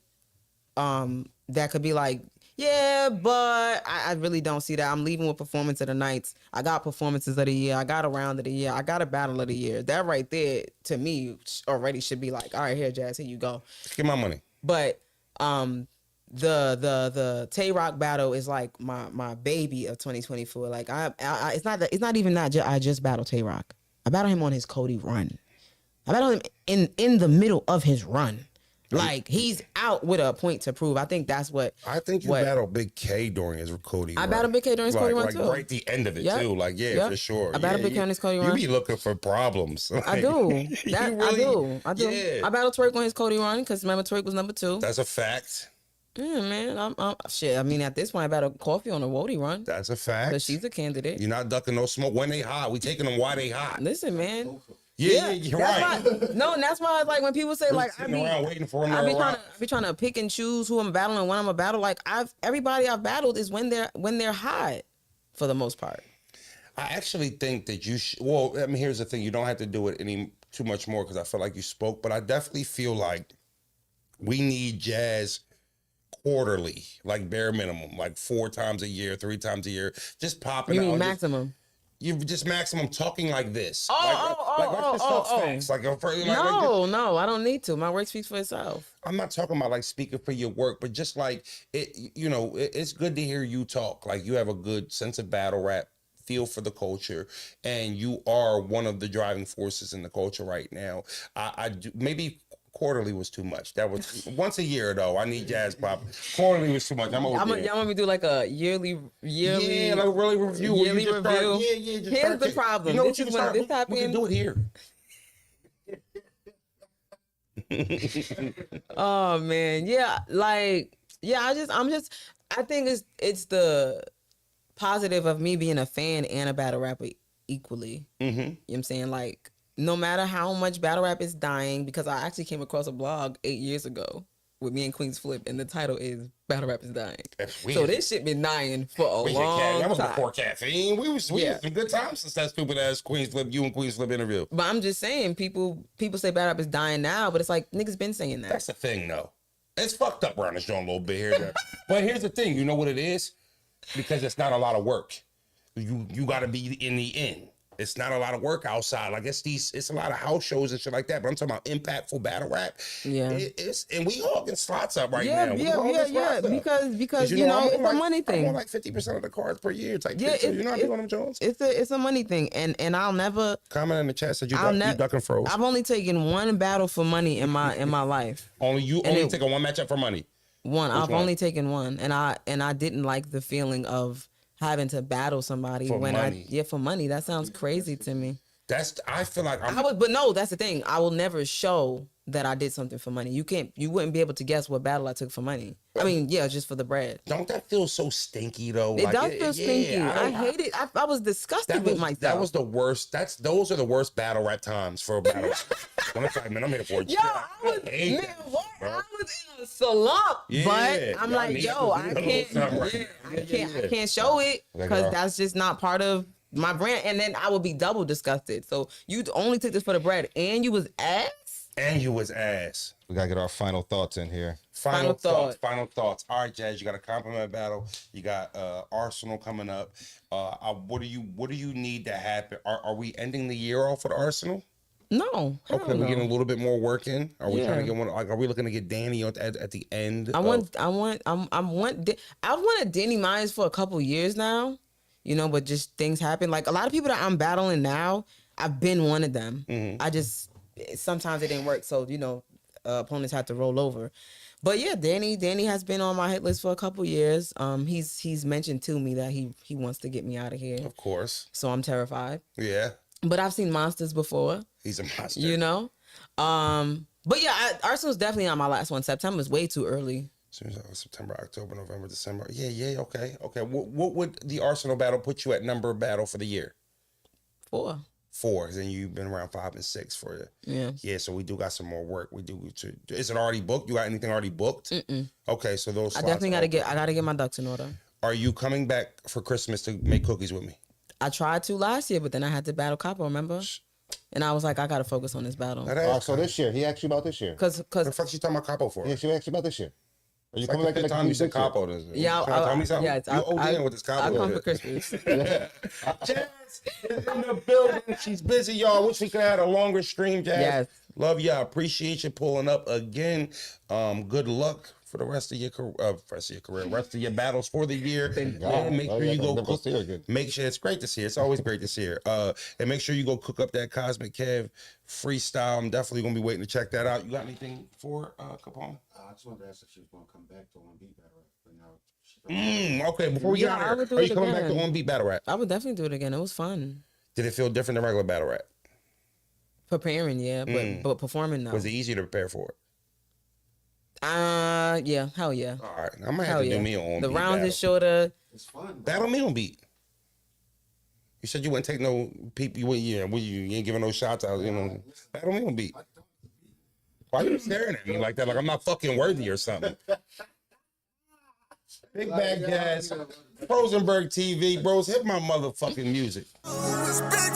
that could be like, yeah, but I really don't see that. I'm leaving with performance of the nights. I got performances of the year. I got a round of the year. I got a battle of the year. That right there, to me, already should be like, all right, here, Jazz, here you go. Get my money. But the Tay Rock battle is like my baby of 2024. Like it's not even that I just battled Tay Rock. I battled him on his Cody run. I battled him in the middle of his run. Like he's out with a point to prove. I think that's what. I think you battled Big K during his Cody. I battled Big K during his Cody run like too. Right at the end of it too. Like for sure. I battled Big K on his Cody run. You be looking for problems. Like, I do. I do. Yeah. I battled Twerk on his Cody run because remember Twerk was number 2. That's a fact. Yeah, man. I'm shit. I mean, at this point, I battled Coffee on a Wody run. That's a fact. Because she's a candidate. You're not ducking no smoke when they hot. We taking them while they hot. Listen, man. Yeah, you're right. No, and that's why like when people say like I Sitting around waiting for them I to be trying to pick and choose who I'm battling when I'm a battle. Like everybody I've battled is when they're hot, for the most part. I actually think that you should. Well, I mean, here's the thing: you don't have to do it too much more because I feel like you spoke. But I definitely feel like we need Jazz quarterly, like bare minimum, like 4 times a year, 3 times a year, just popping. You mean out, maximum? You just maximum talking like this. No, I don't need to. My work speaks for itself. I'm not talking about like speaking for your work, but just like it, it's good to hear you talk. Like you have a good sense of battle rap, feel for the culture, and you are one of the driving forces in the culture right now. I do, maybe quarterly was too much. That was once a year though. I need Jazz Pop. Quarterly was too much. Y'all want me to do like a yearly, yeah, like a really review. Yearly review. Here's the problem. You know this is when this happened. We can do it here. Oh man, yeah, like yeah. I think it's the positive of me being a fan and a battle rapper equally. Mm-hmm. You know what I'm saying? Like, no matter how much battle rap is dying, because I actually came across a blog 8 years ago with me and Queens Flip, and the title is Battle Rap is Dying. So this shit been dying for a long time. That was before caffeine. We had some good times since that stupid ass Queens Flip, you and Queens Flip interview. But I'm just saying, people say battle rap is dying now, but it's like niggas been saying that. That's the thing though. It's fucked up around this joint a little bit here. There. But here's the thing, you know what it is? Because it's not a lot of work. You gotta be in the end. It's not a lot of work outside. Like it's a lot of house shows and shit like that. But I'm talking about impactful battle rap. Yeah. And we all getting slots up right now. Yeah. Because you know it's a money thing. I'm on like 50% of the cards per year type thing. So you're not doing them, Jones. It's a money thing, and I'll never comment in the chat said you ducking froze. I've only taken one battle for money in my life. Only taken one matchup for money. I've only taken one, and I didn't like the feeling of having to battle somebody for money. For money. That sounds crazy to me. I feel like but no, that's the thing. I will never show that I did something for money. You wouldn't be able to guess what battle I took for money. I mean, yeah, just for the bread. Don't that feel so stinky though? It does feel stinky. I hate it. I was disgusted with myself. That was the worst. Those are the worst battle rap times for a battle. When it's like, man, I'm here for it. Yo, I was in a slump, but I'm like, yo, I can't show it because that's just not part of my brand. And then I would be double disgusted. So you only took this for the bread, and you was ass. We gotta get our final thoughts in here. Final thoughts. All right, Jazz, you got a compliment battle. You got Arsenal coming up. What do you need to happen? Are we ending the year off with Arsenal? No. Okay, we're getting a little bit more work in. Are we trying to get one? Like, are we looking to get Danny at the end? I wanted Danny Myers for a couple years now, but just things happen. Like a lot of people that I'm battling now, I've been one of them. Mm-hmm. Sometimes it didn't work, so opponents had to roll over. But yeah, Danny has been on my hit list for a couple years. He's mentioned to me that he wants to get me out of here. Of course. So I'm terrified. Yeah. but I've seen monsters before. He's a monster. You know, but yeah, Arsenal's definitely on my last one. September's way too early. September, October, November, December. Yeah, okay. What would the Arsenal battle put you at number battle for the year? 4. 4. Then you've been around 5 and 6 for it. Yeah. Yeah, so we do got some more work. Is it already booked? You got anything already booked? Okay, so those. I definitely gotta get my ducks in order. Are you coming back for Christmas to make cookies with me? I tried to last year, but then I had to battle Capo, remember? And I was like, I gotta focus on this battle. So this year, he asked you about this year. Cause What the fuck you talking about Capo for? Yeah, she asked you about this year. Are you Like coming back the to time you said Capo. yeah, tell me something. Yeah, you ODing with this Capo. I'll come shit. for Christmas. Jazz is in the building. She's busy, y'all. Wish we could have had a longer stream, Jazz. Yes. Love y'all. Appreciate you pulling up again. Good luck for the rest of your career, rest of your battles for the year. And make sure you go cook. Make sure it's great to see her. It's always great to see her. And make sure you go cook up that Cosmic Kev freestyle. I'm definitely gonna be waiting to check that out. You got anything for Capone? I just wanted to ask if she was going to come back to On Beat Battle Rap, but now Okay, before we get I out would do here, are it you coming back to again. On Beat Battle Rap? I would definitely do it again. It was fun. Did it feel different than regular battle rap? Preparing, yeah, but performing, no. Was it easier to prepare for it? Yeah, hell yeah. All right, I might have Hell to yeah. do me on The beat rounds battle. is shorter. it's fun. Bro. Battle me on beat. You said you wouldn't take no people. You ain't giving no shots out. You know, battle me on beat. Why are you staring at me like that? Like I'm not fucking worthy or something. Big Bag Jazz, FrozenbergTV, bros. Hit my motherfucking music. It's big